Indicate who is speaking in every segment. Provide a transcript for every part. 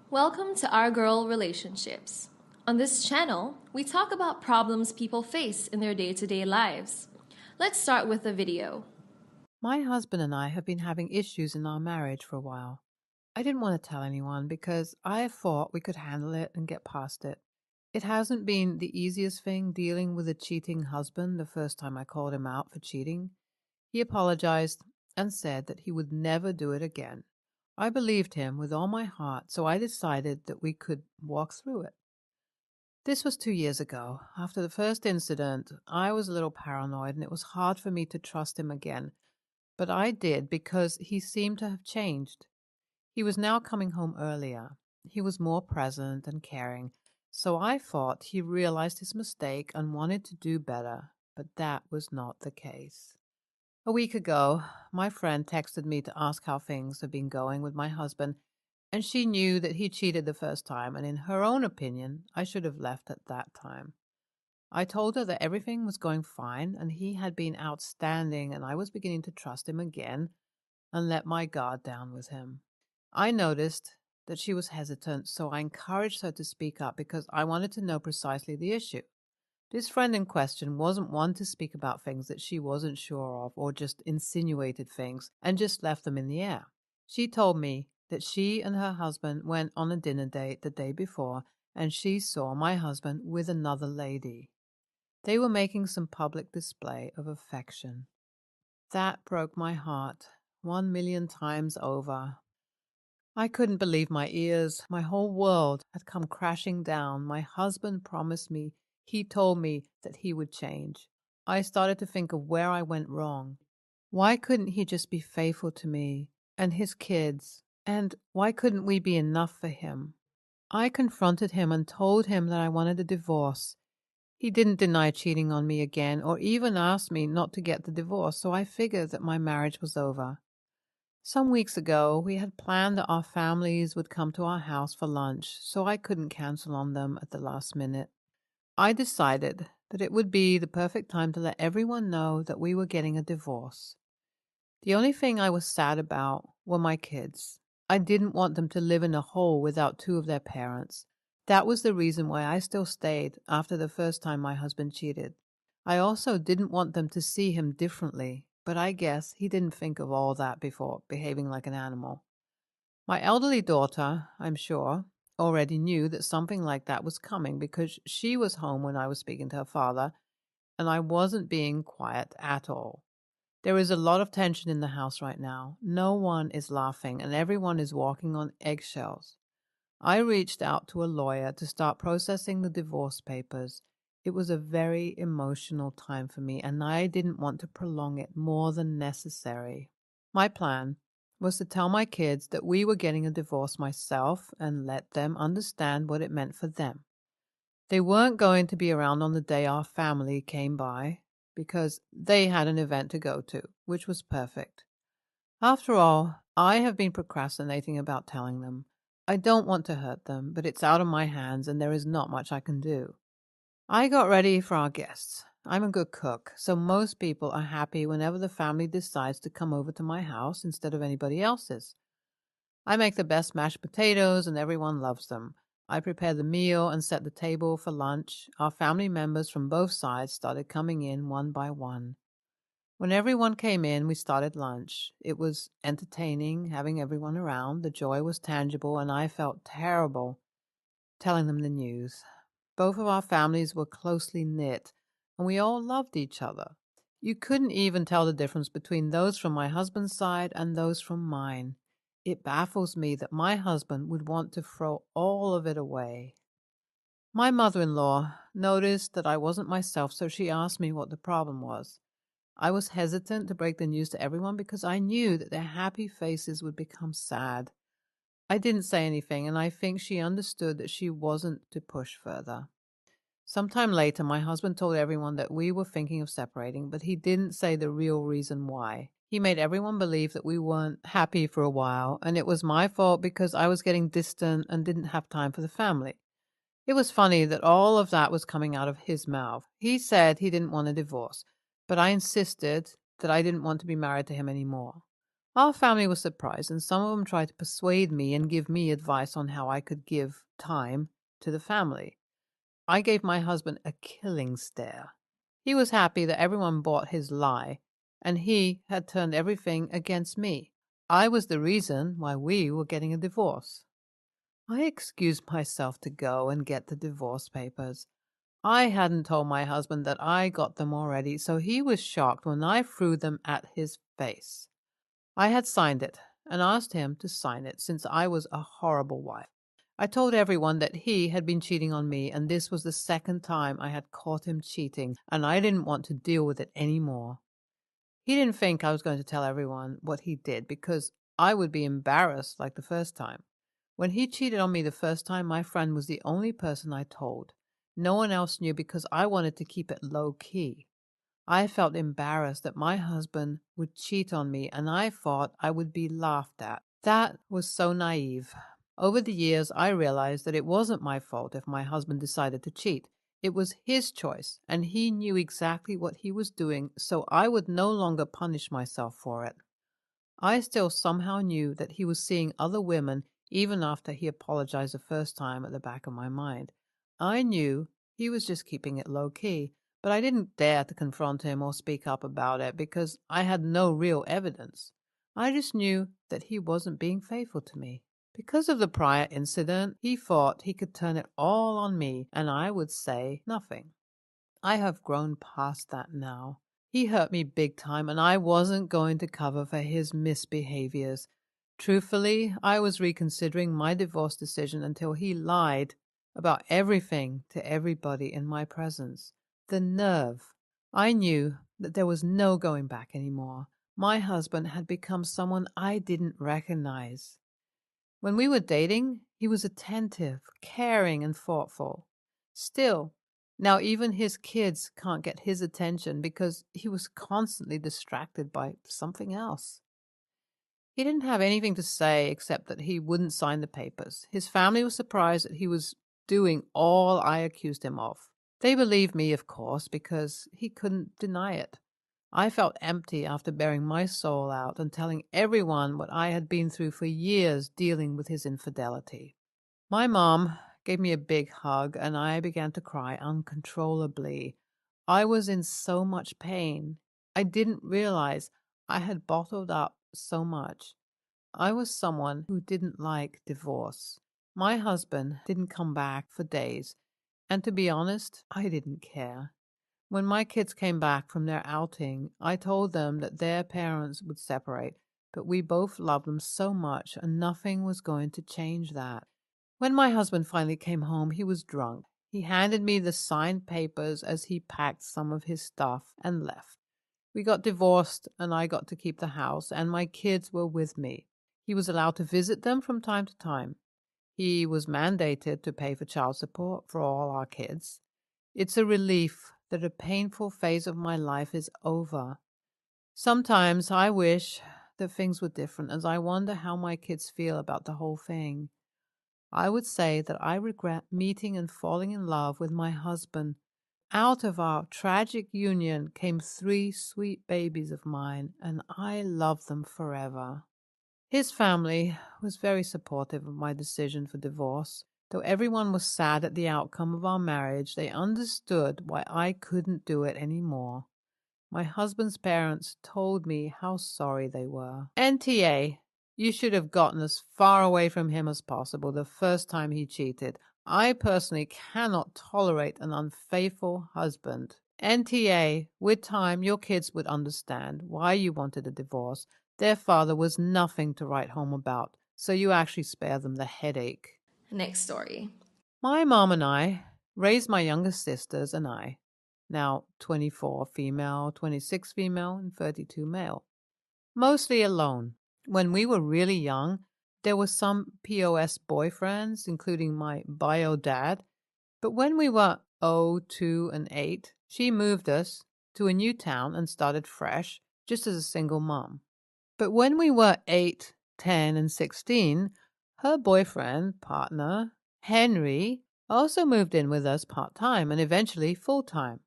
Speaker 1: Welcome to Our Girl Relationships. On this channel, we talk about problems people face in their day-to-day lives. Let's start with a video.
Speaker 2: My husband and I have been having issues in our marriage for a while. I didn't want to tell anyone because I thought we could handle it and get past it. It hasn't been the easiest thing dealing with a cheating husband the first time I called him out for cheating. He apologized and said that he would never do it again. I believed him with all my heart, so I decided that we could walk through it. This was 2 years ago. After the first incident, I was a little paranoid and it was hard for me to trust him again. But I did because he seemed to have changed. He was now coming home earlier. He was more present and caring. So I thought he realized his mistake and wanted to do better, but that was not the case. A week ago, my friend texted me to ask how things have been going with my husband, and she knew that he cheated the first time, and in her own opinion, I should have left at that time. I told her that everything was going fine, and he had been outstanding, and I was beginning to trust him again and let my guard down with him. I noticed that she was hesitant, so I encouraged her to speak up because I wanted to know precisely the issue. This friend in question wasn't one to speak about things that she wasn't sure of or just insinuated things and just left them in the air. She told me that she and her husband went on a dinner date the day before and she saw my husband with another lady. They were making some public display of affection. That broke my heart 1,000,000 times over. I couldn't believe my ears. My whole world had come crashing down. My husband promised me, he told me that he would change. I started to think of where I went wrong. Why couldn't he just be faithful to me and his kids? And why couldn't we be enough for him? I confronted him and told him that I wanted a divorce. He didn't deny cheating on me again or even ask me not to get the divorce, so I figured that my marriage was over. Some weeks ago, we had planned that our families would come to our house for lunch, so I couldn't cancel on them at the last minute. I decided that it would be the perfect time to let everyone know that we were getting a divorce. The only thing I was sad about were my kids. I didn't want them to live in a hole without two of their parents. That was the reason why I still stayed after the first time my husband cheated. I also didn't want them to see him differently, but I guess he didn't think of all that before behaving like an animal. My elderly daughter, I'm sure, already knew that something like that was coming because she was home when I was speaking to her father, and I wasn't being quiet at all. There is a lot of tension in the house right now. No one is laughing, and everyone is walking on eggshells. I reached out to a lawyer to start processing the divorce papers. It was a very emotional time for me, and I didn't want to prolong it more than necessary. My plan was to tell my kids that we were getting a divorce myself and let them understand what it meant for them. They weren't going to be around on the day our family came by because they had an event to go to, which was perfect. After all, I have been procrastinating about telling them. I don't want to hurt them, but it's out of my hands and there is not much I can do. I got ready for our guests. I'm a good cook, so most people are happy whenever the family decides to come over to my house instead of anybody else's. I make the best mashed potatoes and everyone loves them. I prepare the meal and set the table for lunch. Our family members from both sides started coming in one by one. When everyone came in, we started lunch. It was entertaining having everyone around. The joy was tangible, and I felt terrible telling them the news. Both of our families were closely knit, and we all loved each other. You couldn't even tell the difference between those from my husband's side and those from mine. It baffles me that my husband would want to throw all of it away. My mother-in-law noticed that I wasn't myself, so she asked me what the problem was. I was hesitant to break the news to everyone because I knew that their happy faces would become sad. I didn't say anything, and I think she understood that she wasn't to push further. Sometime later, my husband told everyone that we were thinking of separating, but he didn't say the real reason why. He made everyone believe that we weren't happy for a while, and it was my fault because I was getting distant and didn't have time for the family. It was funny that all of that was coming out of his mouth. He said he didn't want a divorce, but I insisted that I didn't want to be married to him anymore. Our family was surprised, and some of them tried to persuade me and give me advice on how I could give time to the family. I gave my husband a killing stare. He was happy that everyone bought his lie, and he had turned everything against me. I was the reason why we were getting a divorce. I excused myself to go and get the divorce papers. I hadn't told my husband that I got them already, so he was shocked when I threw them at his face. I had signed it and asked him to sign it since I was a horrible wife. I told everyone that he had been cheating on me, and this was the second time I had caught him cheating, and I didn't want to deal with it any more. He didn't think I was going to tell everyone what he did because I would be embarrassed like the first time. When he cheated on me the first time, my friend was the only person I told. No one else knew because I wanted to keep it low key. I felt embarrassed that my husband would cheat on me, and I thought I would be laughed at. That was so naive. Over the years, I realized that it wasn't my fault if my husband decided to cheat. It was his choice, and he knew exactly what he was doing, so I would no longer punish myself for it. I still somehow knew that he was seeing other women even after he apologized the first time at the back of my mind. I knew he was just keeping it low key, but I didn't dare to confront him or speak up about it because I had no real evidence. I just knew that he wasn't being faithful to me. Because of the prior incident, he thought he could turn it all on me and I would say nothing. I have grown past that now. He hurt me big time, and I wasn't going to cover for his misbehaviors. Truthfully, I was reconsidering my divorce decision until he lied about everything to everybody in my presence. The nerve! I knew that there was no going back anymore. My husband had become someone I didn't recognize. When we were dating, he was attentive, caring, and thoughtful. Still, now even his kids can't get his attention because he was constantly distracted by something else. He didn't have anything to say except that he wouldn't sign the papers. His family was surprised that he was doing all I accused him of. They believed me, of course, because he couldn't deny it. I felt empty after bearing my soul out and telling everyone what I had been through for years dealing with his infidelity. My mom gave me a big hug and I began to cry uncontrollably. I was in so much pain. I didn't realize I had bottled up so much. I was someone who didn't like divorce. My husband didn't come back for days, and to be honest, I didn't care. When my kids came back from their outing, I told them that their parents would separate, but we both loved them so much and nothing was going to change that. When my husband finally came home, he was drunk. He handed me the signed papers as he packed some of his stuff and left. We got divorced and I got to keep the house and my kids were with me. He was allowed to visit them from time to time. He was mandated to pay for child support for all our kids. It's a relief that a painful phase of my life is over. Sometimes I wish that things were different as I wonder how my kids feel about the whole thing. I would say that I regret meeting and falling in love with my husband. Out of our tragic union came 3 sweet babies of mine, and I love them forever. His family was very supportive of my decision for divorce. Though everyone was sad at the outcome of our marriage, they understood why I couldn't do it anymore. My husband's parents told me how sorry they were. NTA, you should have gotten as far away from him as possible the first time he cheated. I personally cannot tolerate an unfaithful husband. NTA, with time, your kids would understand why you wanted a divorce. Their father was nothing to write home about, so you actually spare them the headache.
Speaker 1: Next story.
Speaker 2: My mom and I raised my younger sisters and I, now 24 female, 26 female, and 32 male, mostly alone. When we were really young, there were some POS boyfriends, including my bio dad, but when we were 2, and 8, she moved us to a new town and started fresh, just as a single mom. But when we were 8, 10, and 16, her boyfriend, partner, Henry, also moved in with us part-time and eventually full-time.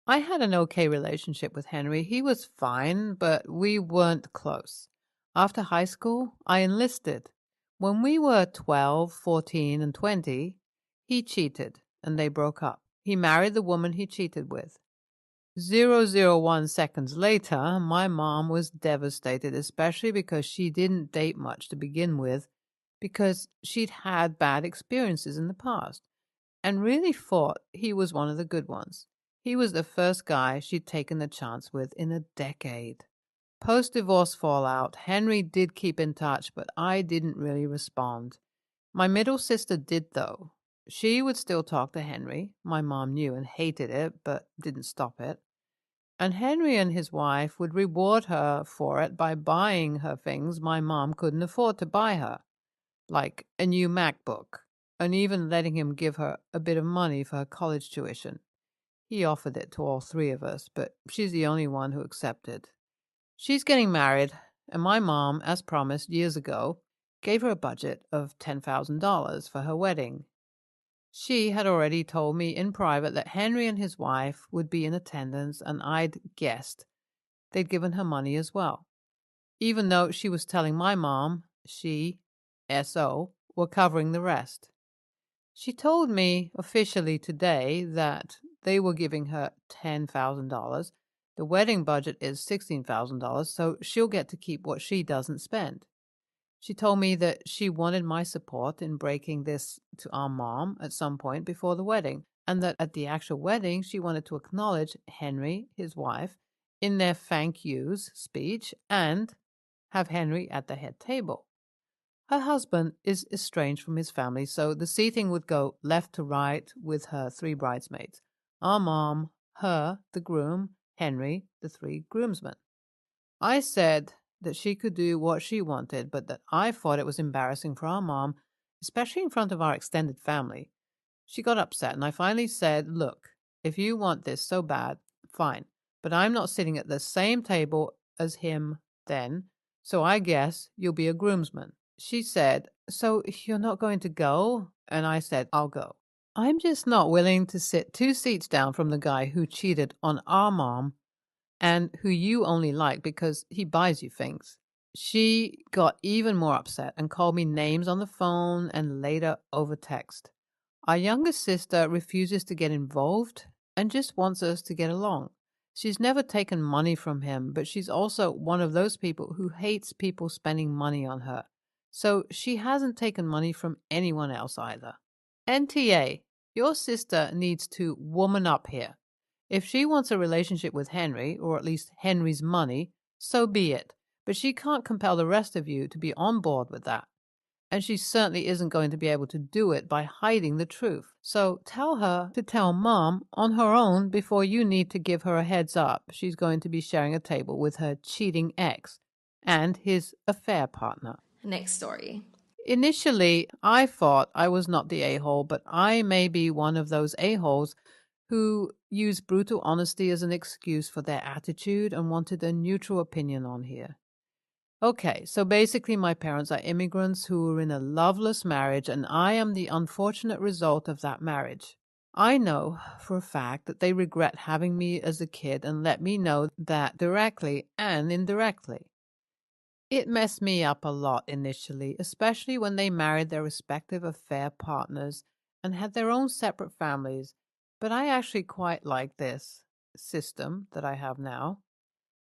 Speaker 2: I had an okay relationship with Henry. He was fine, but we weren't close. After high school, I enlisted. When we were 12, 14, and 20, he cheated and they broke up. He married the woman he cheated with. 001 seconds later, my mom was devastated, especially because she didn't date much to begin with, because she'd had bad experiences in the past, and really thought he was one of the good ones. He was the first guy she'd taken a chance with in a decade. Post divorce fallout, Henry did keep in touch, but I didn't really respond. My middle sister did, though. She would still talk to Henry. My mom knew and hated it, but didn't stop it. And Henry and his wife would reward her for it by buying her things my mom couldn't afford to buy her, like a new MacBook, and even letting him give her a bit of money for her college tuition. He offered it to all three of us, but she's the only one who accepted. She's getting married, and my mom, as promised years ago, gave her a budget of $10,000 for her wedding. She had already told me in private that Henry and his wife would be in attendance, and I'd guessed they'd given her money as well. Even though she was telling my mom she, SO, were covering the rest. She told me officially today that they were giving her $10,000. The wedding budget is $16,000, so she'll get to keep what she doesn't spend. She told me that she wanted my support in breaking this to our mom at some point before the wedding, and that at the actual wedding, she wanted to acknowledge Henry, his wife, in their thank yous speech and have Henry at the head table. Her husband is estranged from his family, so the seating would go left to right with her three bridesmaids: our mom, her, the groom, Henry, the three groomsmen. I said that she could do what she wanted, but that I thought it was embarrassing for our mom, especially in front of our extended family. She got upset, and I finally said, "Look, if you want this so bad, fine, but I'm not sitting at the same table as him then, so I guess you'll be a groomsman." She said, "So you're not going to go?" And I said, "I'll go. I'm just not willing to sit two seats down from the guy who cheated on our mom and who you only like because he buys you things." She got even more upset and called me names on the phone and later over text. Our youngest sister refuses to get involved and just wants us to get along. She's never taken money from him, but she's also one of those people who hates people spending money on her. So she hasn't taken money from anyone else either. NTA, your sister needs to woman up here. If she wants a relationship with Henry, or at least Henry's money, so be it. But she can't compel the rest of you to be on board with that. And she certainly isn't going to be able to do it by hiding the truth. So tell her to tell Mom on her own before you need to give her a heads up she's going to be sharing a table with her cheating ex and his affair partner.
Speaker 1: Next story.
Speaker 2: Initially, I thought I was not the a-hole, but I may be one of those a-holes who use brutal honesty as an excuse for their attitude and wanted a neutral opinion on here. Okay, so basically, my parents are immigrants who were in a loveless marriage, and I am the unfortunate result of that marriage. I know for a fact that they regret having me as a kid and let me know that directly and indirectly. It messed me up a lot initially, especially when they married their respective affair partners and had their own separate families, but I actually quite like this system that I have now.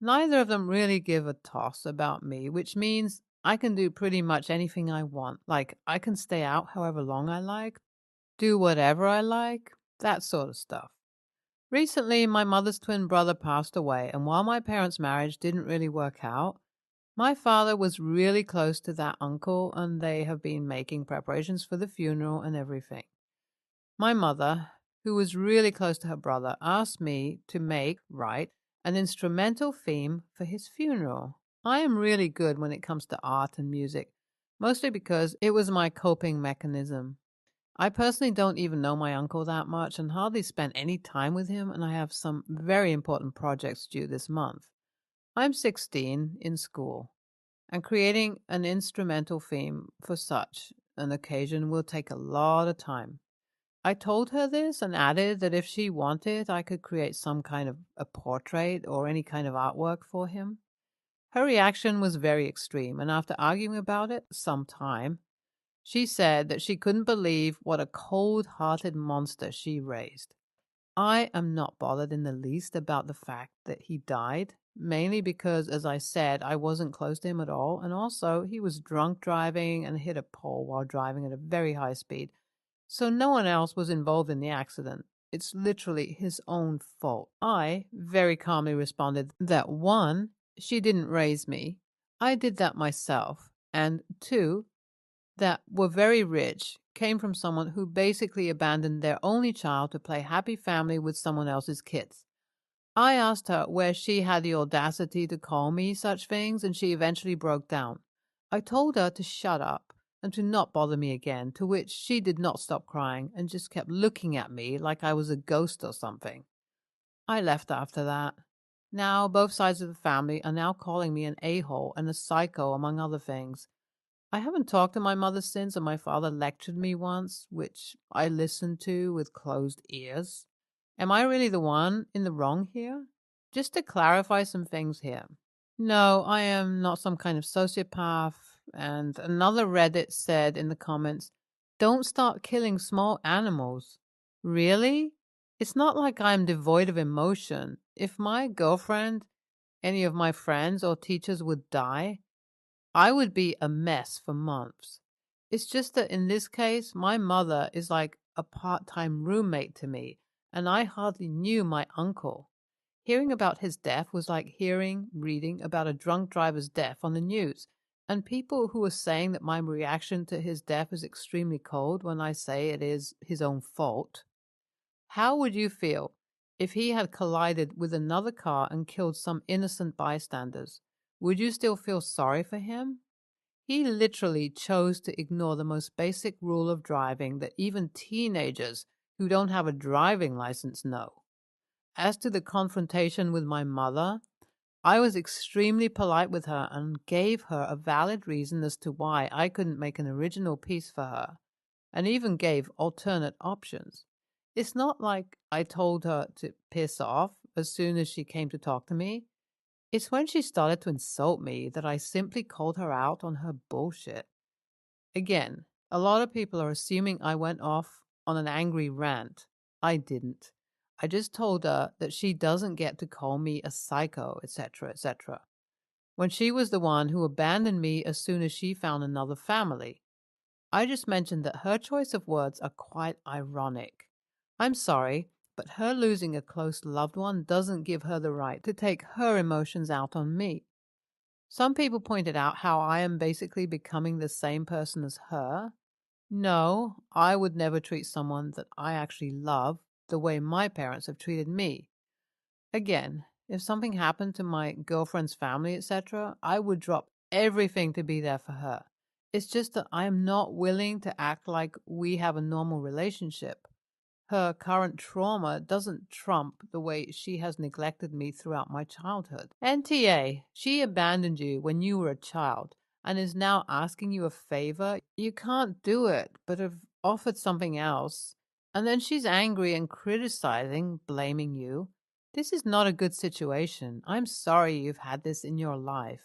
Speaker 2: Neither of them really give a toss about me, which means I can do pretty much anything I want. Like, I can stay out however long I like, do whatever I like, that sort of stuff. Recently, my mother's twin brother passed away, and while my parents' marriage didn't really work out, my father was really close to that uncle, and they have been making preparations for the funeral and everything. My mother, who was really close to her brother, asked me to write an instrumental theme for his funeral. I am really good when it comes to art and music, mostly because it was my coping mechanism. I personally don't even know my uncle that much and hardly spent any time with him, and I have some very important projects due this month. I'm 16 in school, and creating an instrumental theme for such an occasion will take a lot of time. I told her this and added that if she wanted, I could create some kind of a portrait or any kind of artwork for him. Her reaction was very extreme, and after arguing about it some time, she said that she couldn't believe what a cold hearted monster she raised. I am not bothered in the least about the fact that he died, mainly because, as I said, I wasn't close to him at all, and also he was drunk driving and hit a pole while driving at a very high speed, so no one else was involved in the accident. It's literally his own fault. I very calmly responded that one, she didn't raise me. I did that myself. And two, that were very rich, came from someone who basically abandoned their only child to play happy family with someone else's kids. I asked her where she had the audacity to call me such things, and she eventually broke down. I told her to shut up and to not bother me again, to which she did not stop crying and just kept looking at me like I was a ghost or something. I left after that. Now, both sides of the family are now calling me an a-hole and a psycho, among other things. I haven't talked to my mother since, and my father lectured me once, which I listened to with closed ears. Am I really the one in the wrong here? Just to clarify some things here. No, I am not some kind of sociopath. And another Reddit said in the comments, don't start killing small animals. Really? It's not like I'm devoid of emotion. If my girlfriend, any of my friends or teachers would die, I would be a mess for months. It's just that in this case, my mother is like a part-time roommate to me, and I hardly knew my uncle. Hearing about his death was like reading about a drunk driver's death on the news. And people who are saying that my reaction to his death is extremely cold when I say it is his own fault. How would you feel if he had collided with another car and killed some innocent bystanders? Would you still feel sorry for him? He literally chose to ignore the most basic rule of driving that even teenagers who don't have a driving license know. As to the confrontation with my mother, I was extremely polite with her and gave her a valid reason as to why I couldn't make an original piece for her, and even gave alternate options. It's not like I told her to piss off as soon as she came to talk to me. It's when she started to insult me that I simply called her out on her bullshit. Again, a lot of people are assuming I went off on an angry rant. I didn't. I just told her that she doesn't get to call me a psycho, etc., etc., when she was the one who abandoned me as soon as she found another family. I just mentioned that her choice of words are quite ironic. I'm sorry, but her losing a close loved one doesn't give her the right to take her emotions out on me. Some people pointed out how I am basically becoming the same person as her. No, I would never treat someone that I actually love the way my parents have treated me. Again, if something happened to my girlfriend's family, etc., I would drop everything to be there for her. It's just that I am not willing to act like we have a normal relationship. Her current trauma doesn't trump the way she has neglected me throughout my childhood. NTA, she abandoned you when you were a child and is now asking you a favor. You can't do it, but have offered something else. And then she's angry and criticizing, blaming you. This is not a good situation. I'm sorry you've had this in your life.